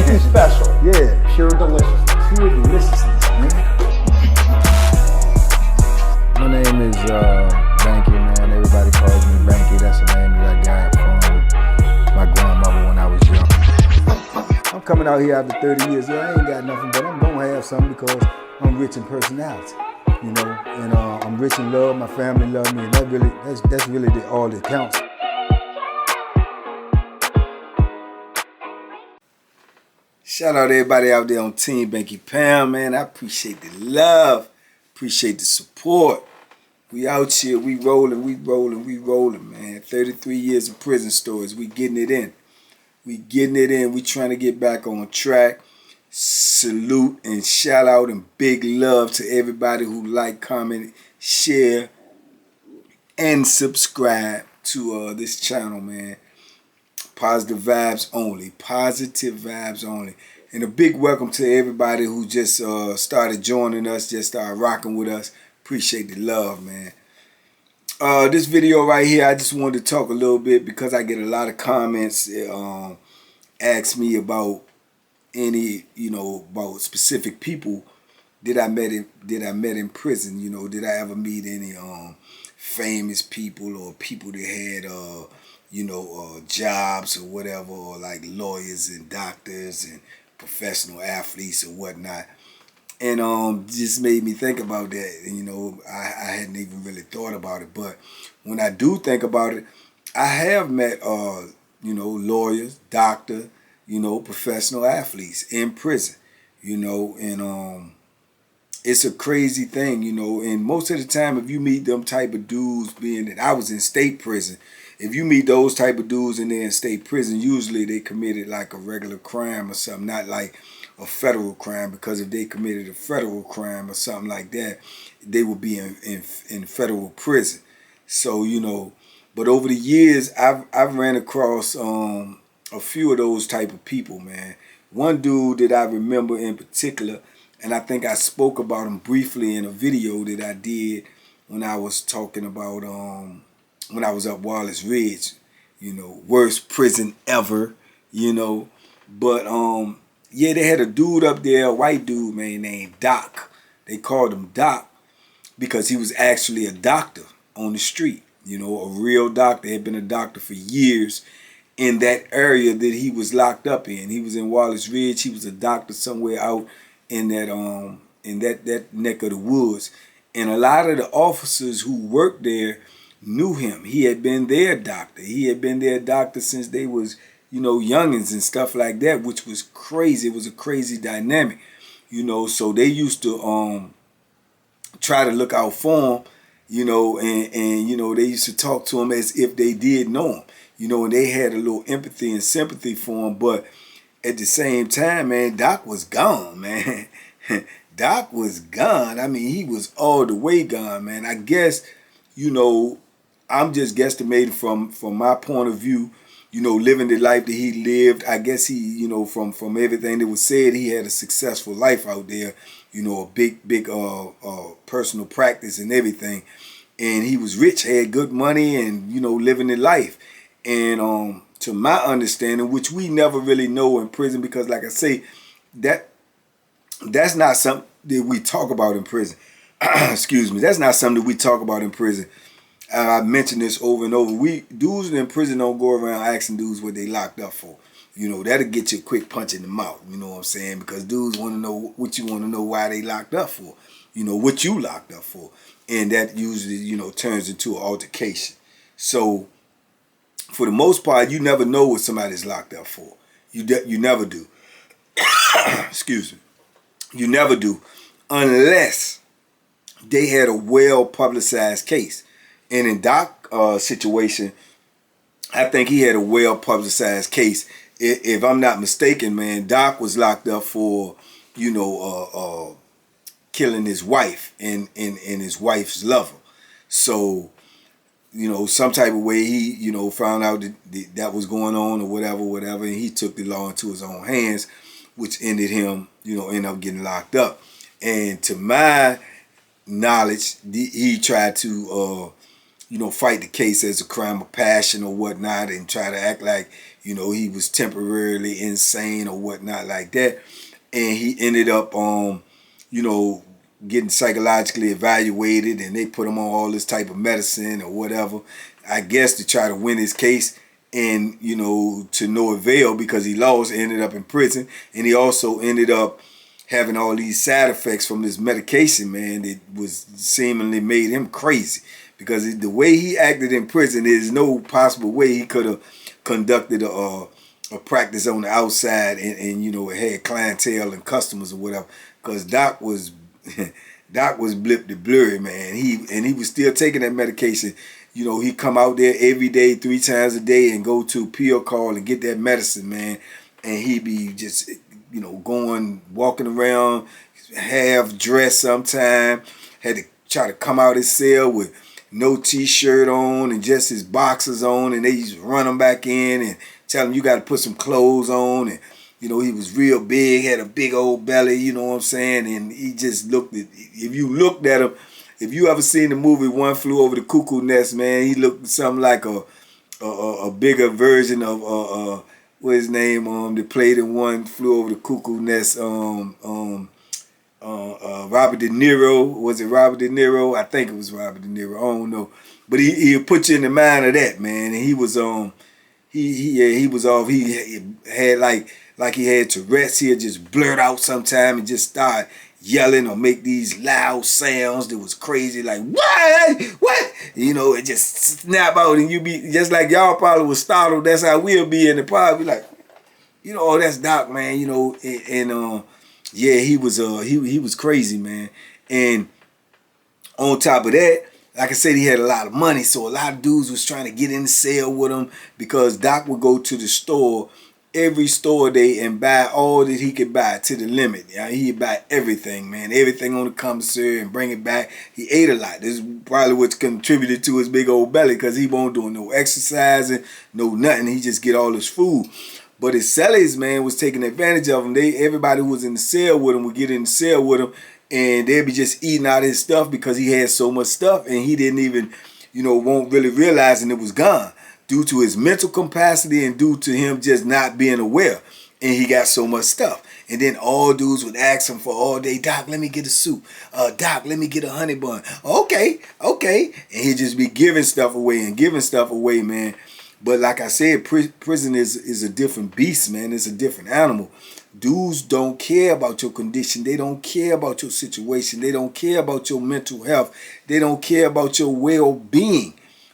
Anything special? Yeah. Pure deliciousness. Pure deliciousness, man. My name is Banky, man. Everybody calls me Banky. That's the name that I got from my grandmother when I was young. I'm coming out here after 30 years. I ain't got nothing, but I'm gonna have something because I'm rich in personality, you know, and I'm rich in love. My family love me, and that's really all that counts. Shout out to everybody out there on Team Banky Pound, man. I appreciate the love, appreciate the support. We out here, we rolling, man. 33 years of prison stories, we getting it in. We trying to get back on track. Salute and shout out and big love to everybody who like, comment, share, and subscribe to this channel, man. Positive vibes only. Positive vibes only. And a big welcome to everybody who just started joining us, just started rocking with us. Appreciate the love, man. This video right here, I just wanted to talk a little bit because I get a lot of comments ask me about any, about specific people that I met in prison. You know, did I ever meet any famous people or people that had jobs or whatever, or like lawyers and doctors and professional athletes or whatnot. And just made me think about that. And I hadn't even really thought about it, but when I do think about it, I have met lawyers, doctor, professional athletes in prison, and it's a crazy thing, and most of the time if you meet them type of dudes, being that I was in state prison, if you meet those type of dudes and they're in state prison, usually they committed like a regular crime or something, not like a federal crime, because if they committed a federal crime or something like that, they would be in federal prison. So, but over the years, I've ran across a few of those type of people, man. One dude that I remember in particular, and I think I spoke about him briefly in a video that I did when I was talking about when I was up Wallace Ridge, worst prison ever, But yeah, they had a dude up there, a white dude, man, named Doc. They called him Doc because he was actually a doctor on the street, a real doctor. He had been a doctor for years in that area that he was locked up in. He was in Wallace Ridge. He was a doctor somewhere out in that neck of the woods. And a lot of the officers who worked there knew him. He had been their doctor. He had been their doctor since they was, youngins and stuff like that, which was crazy. It was a crazy dynamic, so they used to try to look out for him, and they used to talk to him as if they did know him, and they had a little empathy and sympathy for him. But at the same time, man, Doc was gone, man. Doc was gone. I mean, he was all the way gone, man. I guess, I'm just guesstimating from my point of view, living the life that he lived. I guess he, from everything that was said, he had a successful life out there, a big personal practice and everything. And he was rich, had good money, and, living the life. And to my understanding, which we never really know in prison, because like I say, that's not something that we talk about in prison. Excuse me. That's not something that we talk about in prison. I mentioned this over and over. Dudes in prison don't go around asking dudes what they locked up for. That'll get you a quick punch in the mouth. You know what I'm saying? Because dudes want to know what you want to know, why they locked up for. What you locked up for. And that usually, turns into an altercation. So, for the most part, you never know what somebody's locked up for. You never do. Excuse me. You never do. Unless they had a well-publicized case. And in Doc's situation, I think he had a well-publicized case. If I'm not mistaken, man, Doc was locked up for, killing his wife and his wife's lover. So, some type of way he, found out that was going on or whatever, and he took the law into his own hands, which ended him, end up getting locked up. And to my knowledge, he tried to, fight the case as a crime of passion or whatnot, and try to act like, he was temporarily insane or whatnot like that. And he ended up, you know, getting psychologically evaluated, and they put him on all this type of medicine or whatever, I guess to try to win his case, and, to no avail, because he lost, ended up in prison. And he also ended up having all these side effects from this medication, man, that was seemingly made him crazy. Because the way he acted in prison, there's no possible way he could have conducted a practice on the outside, and had clientele and customers or whatever. Because Doc was Doc was blip to blurry, man. He was still taking that medication. He come out there every day, 3 times a day, and go to a pill call and get that medicine, man. And he be just, walking around half dressed sometime. Had to try to come out his cell with no t-shirt on and just his boxers on, and they used to run him back in and tell him, you got to put some clothes on. And he was real big, had a big old belly, you know what I'm saying? And he just looked at, if you looked at him, if you ever seen the movie One Flew Over the Cuckoo Nest, man, he looked something like a bigger version of what his name that played in One Flew Over the Cuckoo Nest, Robert De Niro. Was it Robert De Niro? I think it was Robert De Niro. I don't know, but he'll put you in the mind of that, man. And he was he was off. He had like he had Tourette's. He'd just blurt out sometime and just start yelling or make these loud sounds that was crazy, like what, it just snap out, and you be just like y'all probably was startled. That's how we'll be in the pod, be like, oh, that's Doc, man, and yeah, he was crazy, man. And on top of that, like I said, he had a lot of money, so a lot of dudes was trying to get in the cell with him, because Doc would go to the store, every store day, and buy all that he could buy to the limit. He'd buy everything, man, everything on the commissary, and bring it back. He ate a lot. This is probably what contributed to his big old belly, because he won't do no exercising, no nothing. He just get all his food. But his cellies, man, was taking advantage of him. Everybody who was in the cell with him would get in the cell with him, and they'd be just eating out his stuff, because he had so much stuff, and he didn't even, won't really realizing it was gone, due to his mental capacity and due to him just not being aware. And he got so much stuff. And then all dudes would ask him for all day, Doc, let me get a soup. Doc, let me get a honey bun. Okay. And he'd just be giving stuff away, man. But like I said, prison is a different beast, man. It's a different animal. Dudes don't care about your condition. They don't care about your situation. They don't care about your mental health. They don't care about your well-being.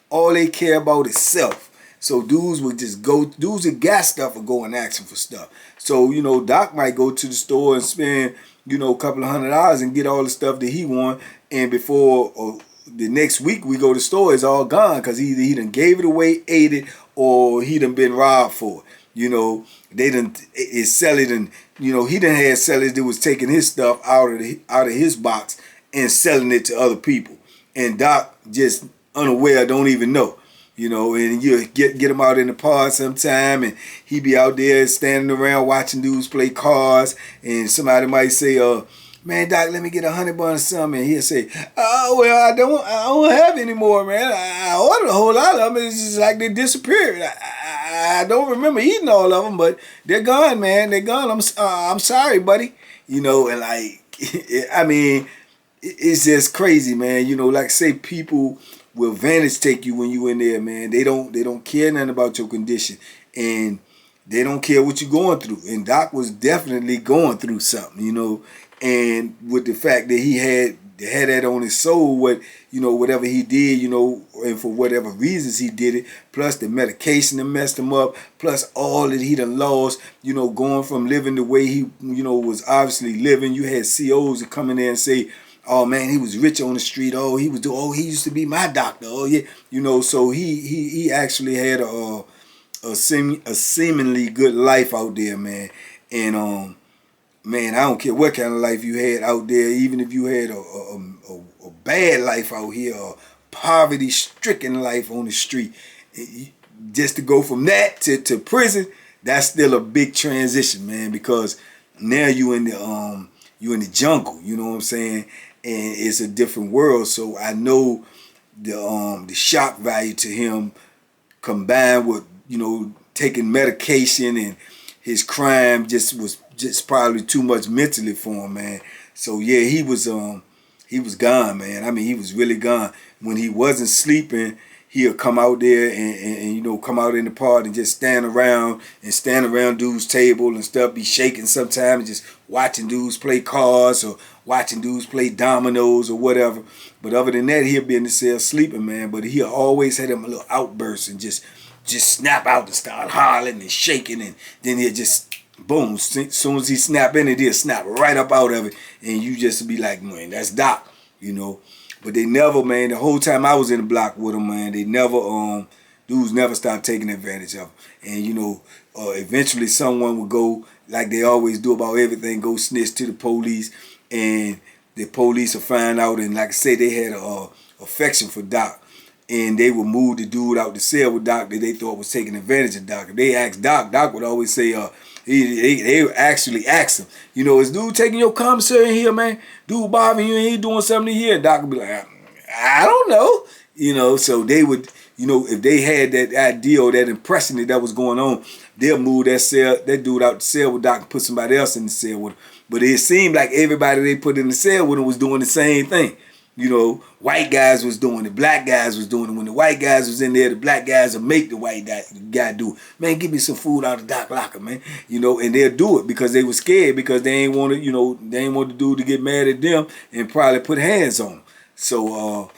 All they care about is self. So dudes would just go, dudes that got stuff will go and ask him for stuff. So, Doc might go to the store and spend, a couple of $100 and get all the stuff that he want. And before the next week we go to the store, it's all gone, because either he done gave it away, ate it, or he done been robbed for it. They done, his celly done, he done had sellers that was taking his stuff out of his box and selling it to other people. And Doc just unaware, don't even know. And you get him out in the park sometime, and he be out there standing around watching dudes play cards, and somebody might say, man, Doc, let me get a honey bun or something. And he'll say, oh, well, I don't have any more, man. I ordered a whole lot of them. It's just like they disappeared. I don't remember eating all of them, but they're gone, man. They're gone. I'm sorry, buddy. And like, I mean, it's just crazy, man. Like say, people will vantage take you when you in there, man. They don't care nothing about your condition, and they don't care what you're going through. And Doc was definitely going through something, and with the fact that he had that on his soul, whatever he did, and for whatever reasons he did it, plus the medication that messed him up, plus all that he done lost, going from living the way he, was obviously living. You had COs that come in there and say, oh man, he was rich on the street. Oh, he used to be my doctor. Oh yeah, so he actually had a seemingly good life out there, man. And man, I don't care what kind of life you had out there, even if you had a bad life out here, a poverty-stricken life on the street, just to go from that to prison, that's still a big transition, man, because now you in the jungle, you know what I'm saying? And it's a different world. So I know the shock value to him, combined with, you know, taking medication, and his crime just was just probably too much mentally for him, man. So yeah, he was gone, man. I mean, he was really gone. When he wasn't sleeping, he'll come out there and you know, come out in the park and just stand around dudes' table and stuff, be shaking sometimes, just watching dudes play cards or watching dudes play dominoes or whatever. But other than that, he'll be in the cell sleeping, man. But he'll always have them a little outburst and just snap out and start hollering and shaking, and then he'll just boom. As soon as he snap in it, he'll snap right up out of it, and you just be like, man, that's Doc, you know. But they never, man, the whole time I was in the block with him, man, they never, dudes never stopped taking advantage of him. And, you know, eventually someone would go, like they always do about everything, go snitch to the police, and the police will find out, and like I say, they had a affection for Doc, and they would move the dude out the cell with Doc that they thought was taking advantage of Doc. If they asked Doc, Doc would always say, they would actually ask him, you know, is dude taking your commissary in here, man? Dude bothering you and he doing something in here? And Doc would be like, I don't know. You know, so they would, you know, if they had that idea or that impression that was going on, they'll move that dude out the cell with Doc and put somebody else in the cell with him. But it seemed like everybody they put in the cell with him was doing the same thing. You know, white guys was doing it, black guys was doing it. When the white guys was in there, the black guys would make the white guy do it. Man, give me some food out of Doc locker, man. You know, and they'll do it because they were scared, because they ain't want to, you know, they ain't want the dude to get mad at them and probably put hands on them. So,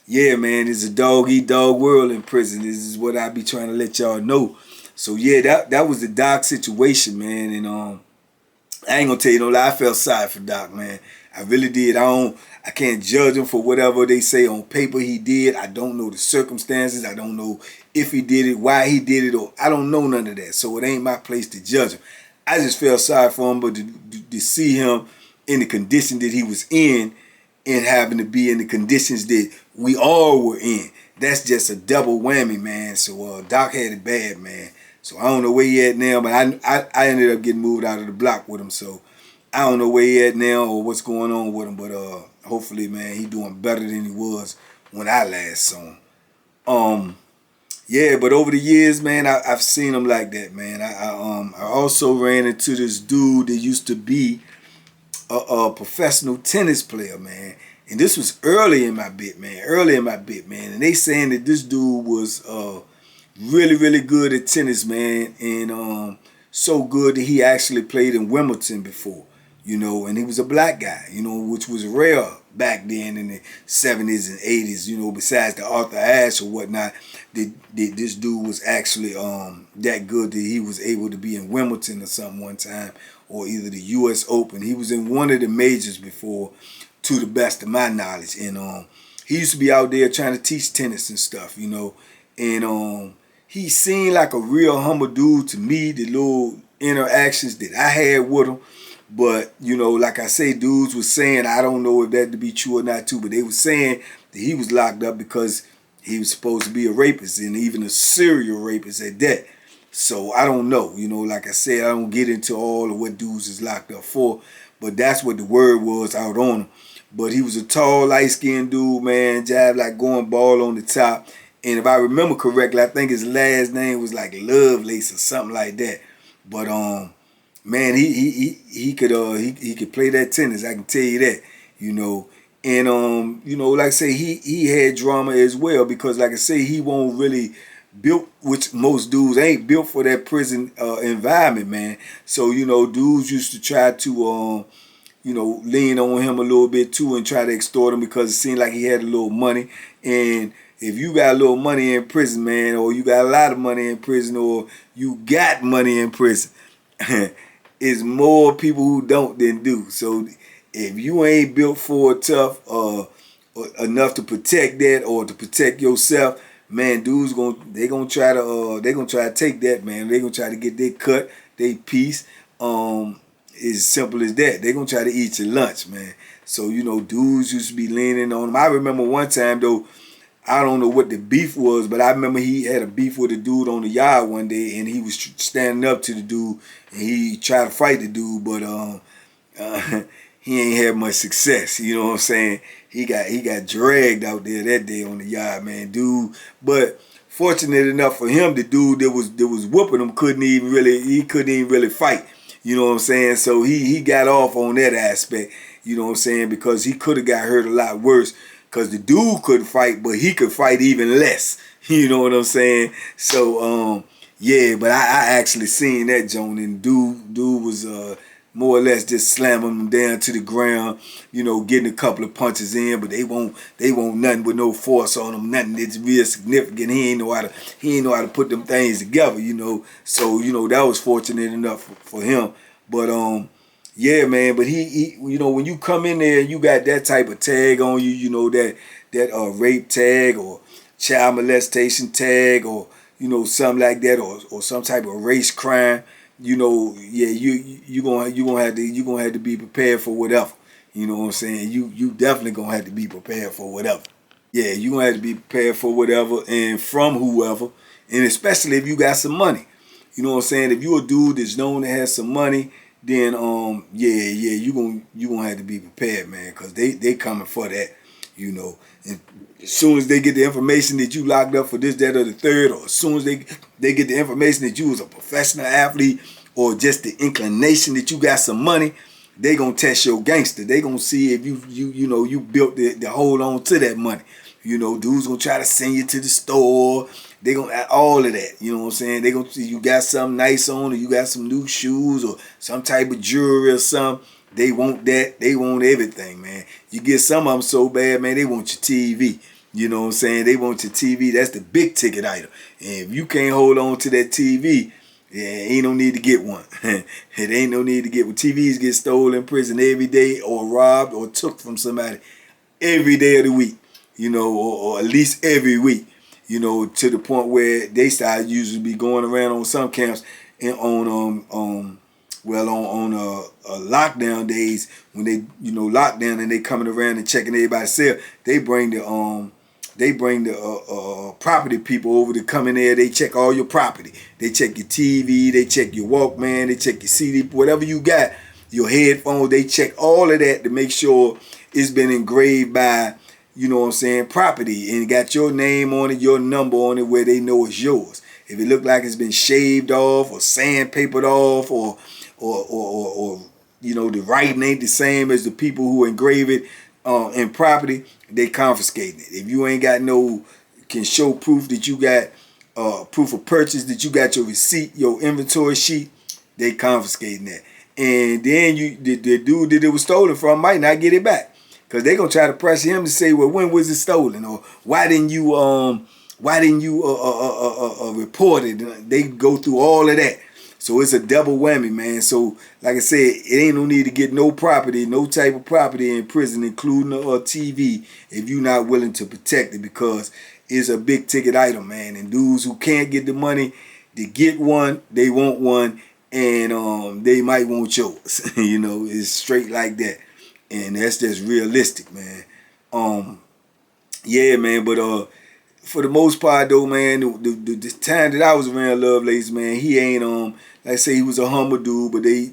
yeah, man, it's a dog-eat-dog world in prison. This is what I be trying to let y'all know. So, yeah, that was the Doc situation, man. And I ain't gonna tell you no lie, I felt sorry for Doc, man. I really did. I can't judge him for whatever they say on paper he did. I don't know the circumstances. I don't know if he did it, why he did it, or I don't know none of that. So it ain't my place to judge him. I just felt sorry for him, but to see him in the condition that he was in, and having to be in the conditions that we all were in, that's just a double whammy, man. So Doc had it bad, man. So I don't know where he at now, but I ended up getting moved out of the block with him. So I don't know where he at now or what's going on with him, but hopefully, man, he doing better than he was when I last saw him. Yeah, but over the years, man, I've seen him like that, man. I also ran into this dude that used to be a professional tennis player, man. And this was early in my bit, man. And they saying that this dude was really, really good at tennis, man. And so good that he actually played in Wimbledon before. You know, and he was a black guy, you know, which was rare back then in the 70s and 80s, you know, besides the Arthur Ashe or whatnot. This dude was actually that good that he was able to be in Wimbledon or something one time, or either the U.S. Open. He was in one of the majors before, to the best of my knowledge. And he used to be out there trying to teach tennis and stuff, you know. And he seemed like a real humble dude to me, the little interactions that I had with him. But, you know, like I say, dudes was saying, I don't know if that to be true or not too, but they were saying that he was locked up because he was supposed to be a rapist, and even a serial rapist at that. So I don't know. You know, like I said, I don't get into all of what dudes is locked up for, but that's what the word was out on him. But he was a tall, light-skinned dude, man, jab like going ball on the top. And if I remember correctly, I think his last name was like Lovelace or something like that. But man, he could play that tennis. I can tell you that, you know. And you know, like I say, he had drama as well, because like I say, he won't really built, which most dudes ain't built for that prison environment, man. So you know, dudes used to try to you know, lean on him a little bit too and try to extort him, because it seemed like he had a little money. And if you got a little money in prison, man, or you got a lot of money in prison, or you got money in prison, it's more people who don't than do. So if you ain't built for it tough enough to protect that, or to protect yourself, man, dudes gonna try to take that, man. They gonna try to get their cut, their piece. As simple as that. They gonna try to eat your lunch, man. So you know, dudes used to be leaning on him. I remember one time though, I don't know what the beef was, but I remember he had a beef with a dude on the yard one day, and he was standing up to the dude, and he tried to fight the dude, but he ain't had much success. You know what I'm saying? he got dragged out there that day on the yard, man, dude. But fortunate enough for him, the dude that was whooping him couldn't even really fight. You know what I'm saying? So he got off on that aspect. You know what I'm saying? Because he could have got hurt a lot worse. Because the dude couldn't fight, but he could fight even less. You know what I'm saying? So yeah, but I actually seen that, Joan, and dude was more or less just slamming him down to the ground, getting a couple of punches in, but they won't nothing with no force on him, nothing that's real significant. He ain't know how to put them things together. So that was fortunate enough for him. But yeah, man. But he when you come in there and you got that type of tag on you, that rape tag or child molestation tag or something like that, or some type of race crime. Yeah, you gonna have to be prepared for whatever. You know what I'm saying? You definitely gonna have to be prepared for whatever. Yeah, you gonna have to be prepared for whatever and from whoever, and especially if you got some money. You know what I'm saying? If you a dude that's known to have some money, then yeah, you gonna have to be prepared, man, cause they coming for that. And as soon as they get the information that you locked up for this, that, or the third, or as soon as they get the information that you was a professional athlete, or just the inclination that you got some money, they gonna test your gangster. They gonna see if you built the hold on to that money. Dudes gonna try to send you to the store. They gonna all of that. You know what I'm saying? They gonna see you got something nice on, or you got some new shoes, or some type of jewelry or something. They want that. They want everything, man. You get some of them so bad, man, they want your TV. You know what I'm saying? They want your TV. That's the big ticket item. And if you can't hold on to that TV, yeah, ain't no need to get one. It ain't no need to get one. TVs get stolen in prison every day, or robbed, or took from somebody every day of the week. Or at least every week. To the point where they start usually be going around on some camps and on lockdown days, when they lockdown and they coming around and checking everybody's cell. They bring the property people over to come in there. They check all your property. They check your TV. They check your Walkman. They check your CD, whatever you got, your headphones. They check all of that to make sure it's been engraved by, property, and got your name on it, your number on it, where they know it's yours. If it look like it's been shaved off or sandpapered off, or the writing ain't the same as the people who engrave it in property, they confiscating it. If you ain't got can show proof that you got proof of purchase, that you got your receipt, your inventory sheet, they confiscating that. And then the dude that it was stolen from might not get it back, because they gonna try to press him to say, well, when was it stolen, or why didn't you report it? They go through all of that. So it's a double whammy, man. So like I said, it ain't no need to get no property, no type of property in prison, including a TV, if you're not willing to protect it, because it's a big ticket item, man. And dudes who can't get the money to get one, they want one, and they might want yours. It's straight like that. And that's just realistic, man. Yeah, man, but for the most part though, man, the time that I was around Lovelace, man, he ain't like I say, he was a humble dude, but they,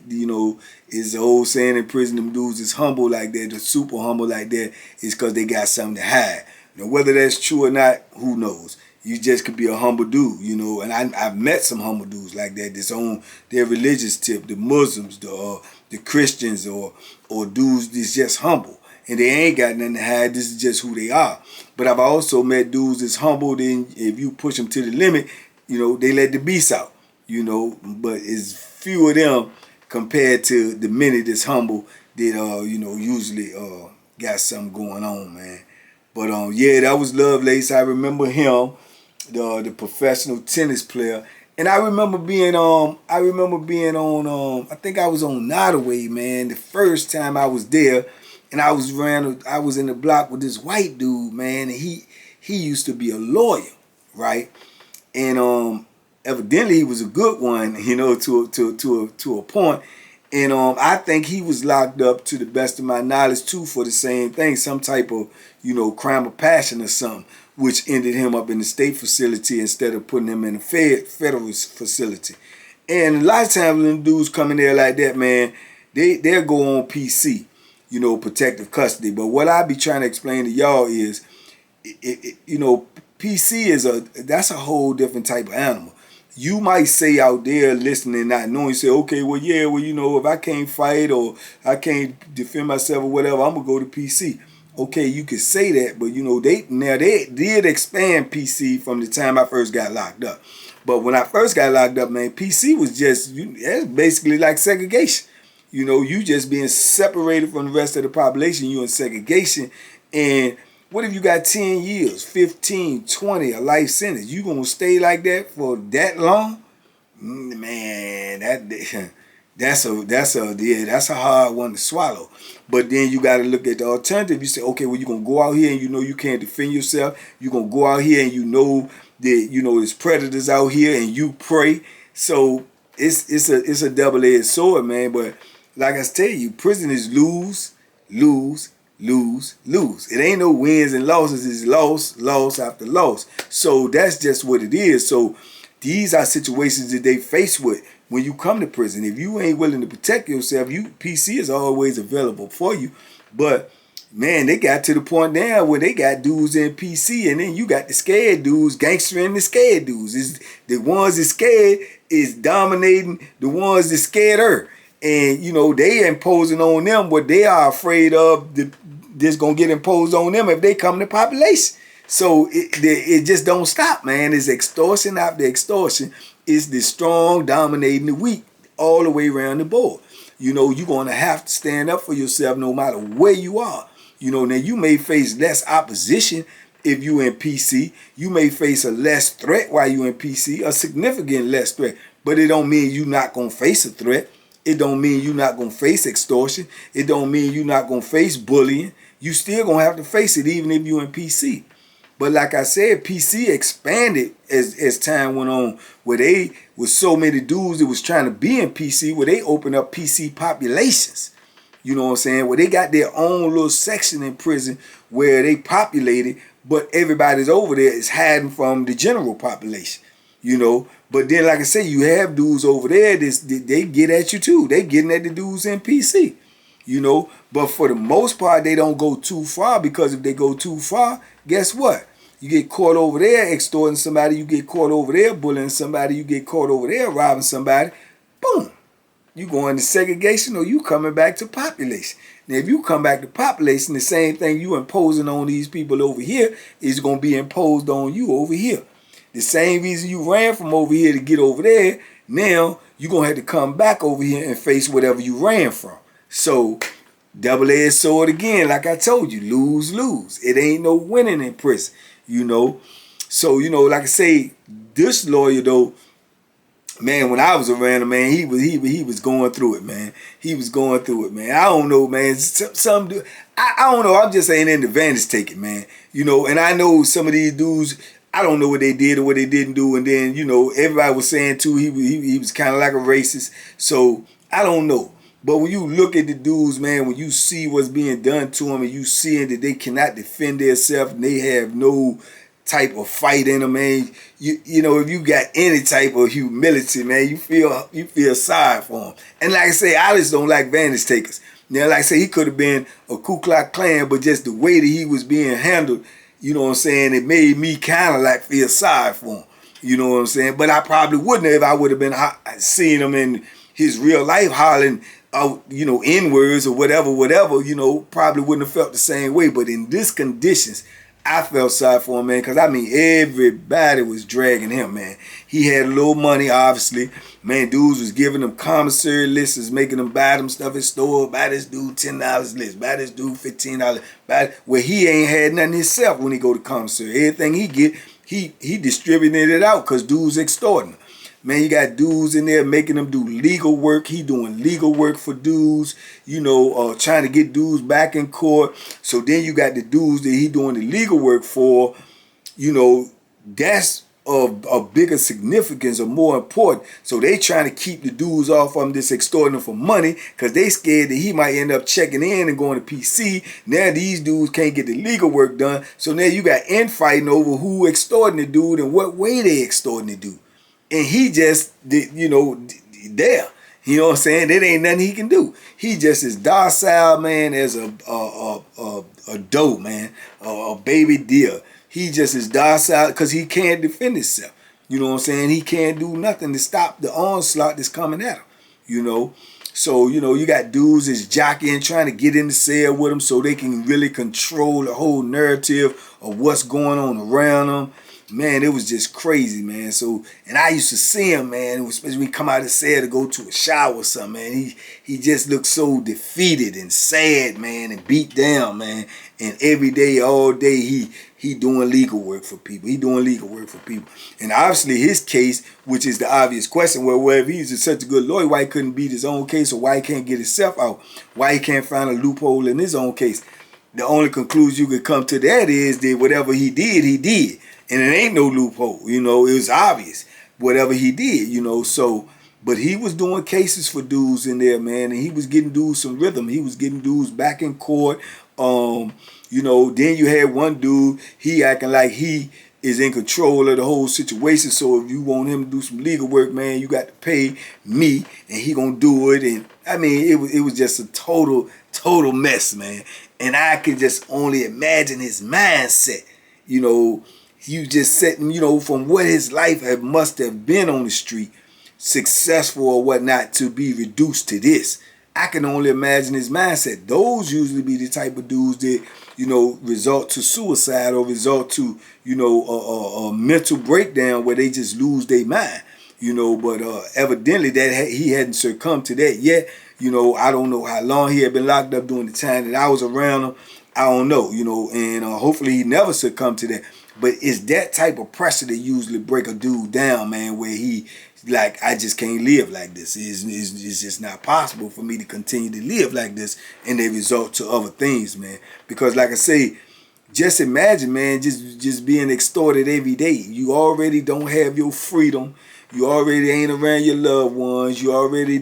is the old saying in prison, them dudes is humble like that, the super humble like that, is because they got something to hide. Now, whether that's true or not, who knows? You just could be a humble dude, and I've met some humble dudes like that that's on their religious tip, the Muslims, the Christians, or dudes that's just humble. And they ain't got nothing to hide. This is just who they are. But I've also met dudes that's humble. Then if you push them to the limit, they let the beast out. But it's few of them compared to the many that's humble that usually got something going on, man. But yeah, that was Lovelace. I remember him, the professional tennis player. And I remember being on I think I was on Nottoway, man, the first time I was there. And I was in the block with this white dude, man, and he used to be a lawyer, right? And evidently he was a good one, to a point. And I think he was locked up, to the best of my knowledge, too, for the same thing, some type of, crime of passion or something, which ended him up in the state facility instead of putting him in a federal facility. And a lot of times when dudes come in there like that, man, they'll go on PC. protective custody. But what I be trying to explain to y'all is, PC that's a whole different type of animal. You might say out there listening, not knowing, say, okay, well, yeah, well, if I can't fight or I can't defend myself or whatever, I'm gonna go to PC. Okay, you could say that, but they did expand PC from the time I first got locked up. But when I first got locked up, man, PC was just it's basically like segregation. You just being separated from the rest of the population. You in segregation, and what if you got 10 years, 15, 20, a life sentence? You gonna stay like that for that long? Man, that's a hard one to swallow. But then you got to look at the alternative. You say, okay, well, you're gonna go out here and you can't defend yourself. You're gonna go out here and that there's predators out here and you pray. So it's a double-edged sword, man. But like I tell you, prisoners lose, lose, lose, lose. It ain't no wins and losses. It's loss after loss. So that's just what it is. So these are situations that they face with when you come to prison. If you ain't willing to protect yourself, PC is always available for you. But man, they got to the point now where they got dudes in PC, and then you got the scared dudes, gangstering the scared dudes. Is the ones that scared is dominating the ones that scared her. And they imposing on them what they are afraid of that's gonna get imposed on them if they come to population. So it just don't stop, man. It's extortion after extortion. It's the strong dominating the weak all the way around the board. You're gonna have to stand up for yourself no matter where you are. Now you may face less opposition if you in PC. You may face a less threat while you in PC, a significant less threat. But it don't mean you not gonna face a threat. It don't mean you're not going to face extortion. It don't mean you're not going to face bullying. You still going to have to face it even if you're in PC. But like I said, PC expanded as time went on, where they was so many dudes that was trying to be in PC, where they opened up PC populations. You know what I'm saying? Where they got their own little section in prison where they populated, but everybody's over there is hiding from the general population. But then, like I say, you have dudes over there they get at you too. They getting at the dudes in PC, But for the most part, they don't go too far, because if they go too far, guess what? You get caught over there extorting somebody. You get caught over there bullying somebody. You get caught over there robbing somebody. Boom. You going to segregation, or you coming back to population. Now, if you come back to population, the same thing you imposing on these people over here is going to be imposed on you over here. The same reason you ran from over here to get over there, now you're going to have to come back over here and face whatever you ran from. So, double-edged sword again, like I told you, lose, lose. It ain't no winning in prison, So, like I say, this lawyer, though, man, when I was around him, man, he was going through it, man. He was going through it, man. I don't know, man. I don't know. I'm just saying in advantage taking, man. And I know some of these dudes, I don't know what they did or what they didn't do. And then, everybody was saying, too, he was kind of like a racist. So, I don't know. But when you look at the dudes, man, when you see what's being done to them and you seeing that they cannot defend themselves and they have no type of fight in them, man, if you got any type of humility, man, you feel sorry for them. And like I say, I just don't like vantage takers. Now, like I say, he could have been a Ku Klux Klan, but just the way that he was being handled, it made me kind of like feel sorry for him. You know what I'm saying? But I probably wouldn't have if I would have been seeing him in his real life hollering out, N-words or whatever, probably wouldn't have felt the same way. But in these conditions, I felt sorry for him, man, because, everybody was dragging him, man. He had a little money, obviously. Man, dudes was giving them commissary lists, making them buy them stuff at store, buy this dude $10 list, buy this dude $15, where he ain't had nothing himself when he go to commissary. Everything he get, he distributed it out because dudes extorting him. Man, you got dudes in there making them do legal work. He doing legal work for dudes, trying to get dudes back in court. So then you got the dudes that he doing the legal work for, that's of bigger significance or more important. So they trying to keep the dudes off of him that's extorting them for money because they scared that he might end up checking in and going to PC. Now these dudes can't get the legal work done. So now you got infighting over who extorting the dude and what way they extorting the dude. And he just, there. You know what I'm saying? There ain't nothing he can do. He just as docile, man, as a doe, man, a baby deer. He just as docile because he can't defend himself. You know what I'm saying? He can't do nothing to stop the onslaught that's coming at him. You know? So, you know, you got dudes that's jockeying, trying to get in the cell with them so they can really control the whole narrative of what's going on around them. Man, it was just crazy, man. So, and I used to see him, man, especially when he come out of the cell to go to a shower or something, man. He just looked so defeated and sad, man, and beat down, man. And every day, all day, he doing legal work for people. He doing legal work for people. And obviously his case, which is the obvious question, well, if he's such a good lawyer, why he couldn't beat his own case, or why he can't get himself out? Why he can't find a loophole in his own case? The only conclusion you could come to that is that whatever he did, he did. And it ain't no loophole, you know, it was obvious, whatever he did, you know, so, but he was doing cases for dudes in there, man, and he was getting dudes some rhythm. He was getting dudes back in court, you know, then you had one dude, he acting like he is in control of the whole situation, so if you want him to do some legal work, man, you got to pay me, and he gonna do it, and, I mean, it was just a total mess, man, and I could just only imagine his mindset, you know. You just setting, you know, from what his life must have been on the street, successful or whatnot, to be reduced to this. I can only imagine his mindset. Those usually be the type of dudes that, you know, result to suicide or result to, you know, a mental breakdown where they just lose their mind. You know, but evidently that he hadn't succumbed to that yet. You know, I don't know how long he had been locked up during the time that I was around him. I don't know, you know, and hopefully he never succumbed to that. But it's that type of pressure that usually break a dude down, man, where he, like, I just can't live like this. It's just not possible for me to continue to live like this, and they result to other things, man. Because, like I say, just imagine, man, just being extorted every day. You already don't have your freedom. You already ain't around your loved ones. You already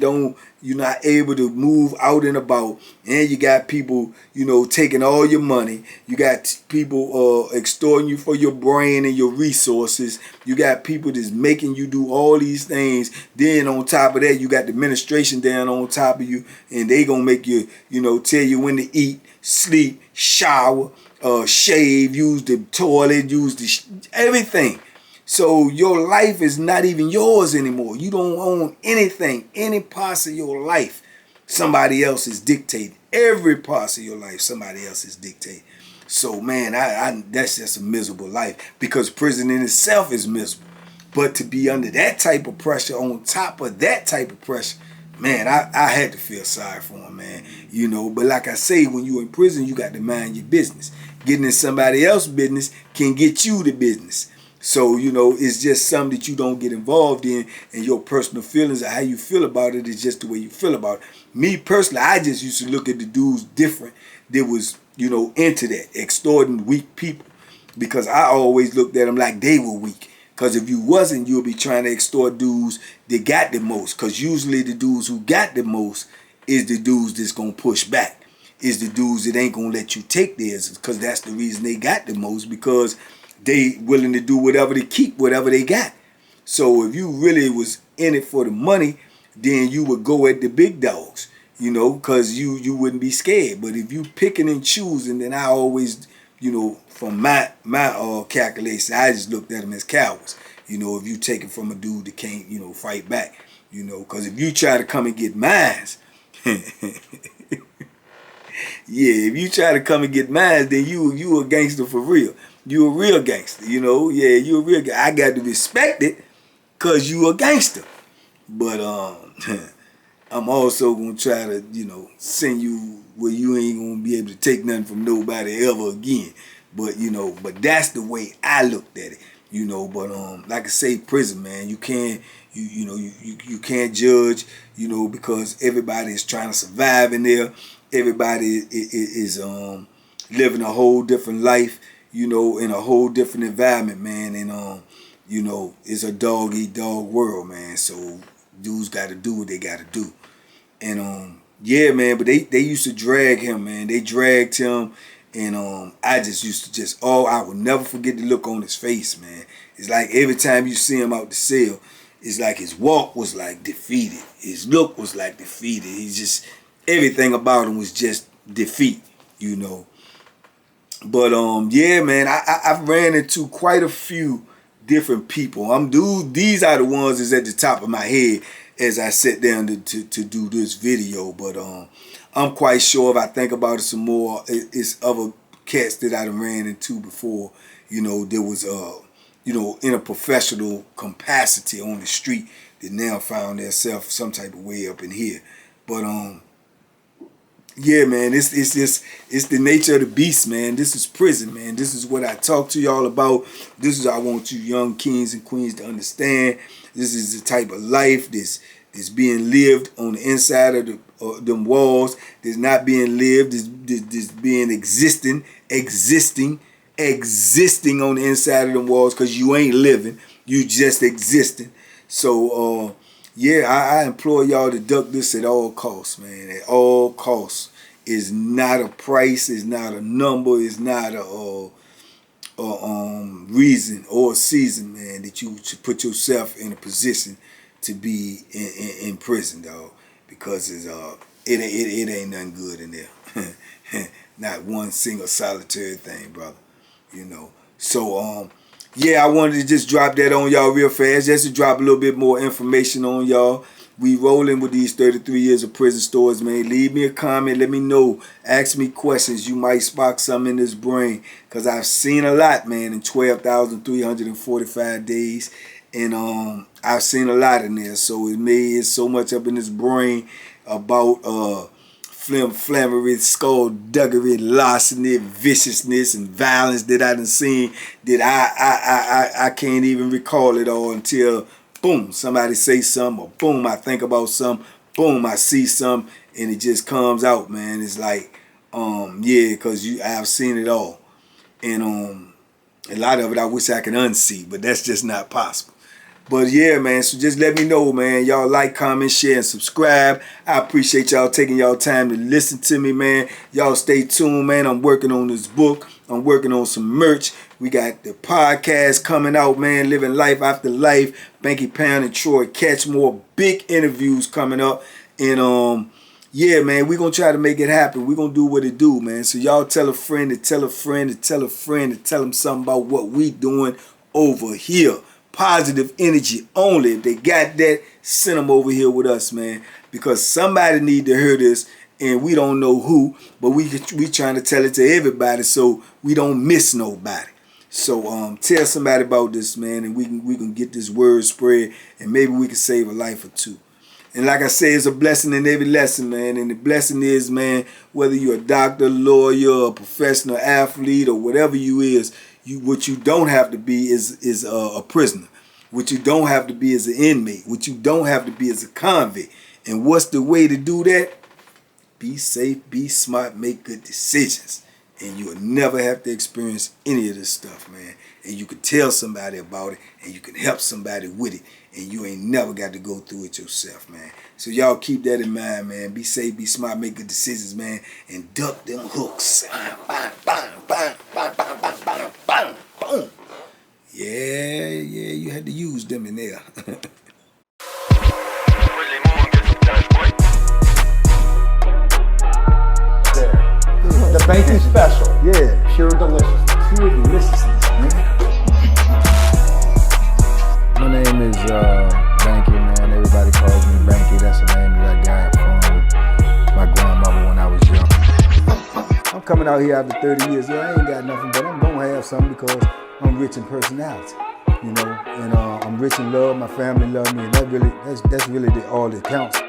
you're not able to move out and about. And you got people, you know, taking all your money. You got people extorting you for your brain and your resources. You got people that's making you do all these things. Then on top of that, you got the administration down on top of you. And they gonna make you, you know, tell you when to eat, sleep, shower, shave, use the toilet, use everything. So your life is not even yours anymore. You don't own anything, any parts of your life. Somebody else is dictating. Every part of your life, somebody else is dictating. So man, that's just a miserable life, because prison in itself is miserable. But to be under that type of pressure, on top of that type of pressure, man, I had to feel sorry for him, man. You know, but like I say, when you're in prison, you got to mind your business. Getting in somebody else's business can get you the business. So, you know, it's just something that you don't get involved in, and your personal feelings or how you feel about it is just the way you feel about it. Me personally, I just used to look at the dudes different that was, you know, into that, extorting weak people, because I always looked at them like they were weak. Because if you wasn't, you'll be trying to extort dudes that got the most, because usually the dudes who got the most is the dudes that's going to push back, is the dudes that ain't going to let you take theirs, because that's the reason they got the most, because they willing to do whatever to keep whatever they got. So if you really was in it for the money, then you would go at the big dogs, you know, because you wouldn't be scared. But if you picking and choosing, then I always, you know, from my calculation, I just looked at them as cowards. You know, if you take it from a dude that can't, you know, fight back, you know, because if you try to come and get mines, yeah, if you try to come and get mines, then you a gangster for real. You a real gangster, you know. Yeah, you a real gangster. I got to respect it because you a gangster. But I'm also going to try to, you know, send you where you ain't going to be able to take nothing from nobody ever again. But, you know, but that's the way I looked at it, you know. But like I say, prison, man, you can't, you can't judge, you know, because everybody is trying to survive in there. Everybody is living a whole different life, you know, in a whole different environment, man. And, you know, it's a dog-eat-dog world, man. So dudes got to do what they got to do. And, yeah, man, but they used to drag him, man. They dragged him. And I just used to I would never forget the look on his face, man. It's like every time you see him out the cell, it's like his walk was like defeated. His look was like defeated. He's just, everything about him was just defeat, you know. But yeah, man, I've ran into quite a few different people. These are the ones that's at the top of my head as I sit down to do this video. But I'm quite sure if I think about it some more, it's other cats that I've ran into before. You know, there was you know, in a professional capacity on the street that now found themselves some type of way up in here. But yeah, man, it's the nature of the beast, man. This is prison, man. This is what I talk to y'all about. This is what I want you young kings and queens to understand. This is the type of life that's being lived on the inside of them walls. That's not being lived. That's being existing on the inside of them walls, because you ain't living. You just existing. So yeah, I implore y'all to duck this at all costs, man. At all costs. It's not a price. It's not a number. It's not a reason or a season, man, that you should put yourself in a position to be in prison, dog. Because it ain't nothing good in there. Not one single solitary thing, brother. You know. So yeah, I wanted to just drop that on y'all real fast, just to drop a little bit more information on y'all. We rolling with these 33 years of prison stories, man. Leave me a comment. Let me know. Ask me questions. You might spark something in this brain, because I've seen a lot, man, in 12,345 days. And I've seen a lot in there. So it's so much up in this brain about flammery, skullduggery, larceny, viciousness, and violence that I done seen, that I can't even recall it all until, boom, somebody say something, or boom, I think about something, boom, I see something, and it just comes out, man. It's like, yeah, because I've seen it all. And a lot of it I wish I could unsee, but that's just not possible. But yeah, man, so just let me know, man. Y'all like, comment, share, and subscribe. I appreciate y'all taking y'all time to listen to me, man. Y'all stay tuned, man. I'm working on this book. I'm working on some merch. We got the podcast coming out, man. Living Life After Life. Banky Pound and Troy Catch. More big interviews coming up. And yeah, man, we're going to try to make it happen. We're going to do what it do, man. So y'all tell a friend to tell a friend to tell a friend to tell them something about what we doing over here. Positive energy only. If they got that, send them over here with us, man. Because somebody need to hear this, and we don't know who, but we trying to tell it to everybody so we don't miss nobody. So tell somebody about this, man, and we can get this word spread, and maybe we can save a life or two. And like I say, it's a blessing in every lesson, man. And the blessing is, man, whether you're a doctor, lawyer, a professional athlete, or whatever you is, what you don't have to be is a prisoner. What you don't have to be is an inmate. What you don't have to be is a convict. And what's the way to do that? Be safe, be smart, make good decisions. And you'll never have to experience any of this stuff, man. And you can tell somebody about it, and you can help somebody with it. And you ain't never got to go through it yourself, man. So y'all keep that in mind, man. Be safe, be smart, make good decisions, man. And duck them hooks. Boom. Yeah, you had to use them in there. The Banky special. Yeah. Pure deliciousness. Pure deliciousness, man. My name is Banky, man. Everybody calls me Banky. That's the name that I got from my grandmother when I was young. I'm coming out here after 30 years. Yeah, I ain't got nothing, but I'm gonna have something because I'm rich in personality, you know, and I'm rich in love. My family love me, and that's really all that counts.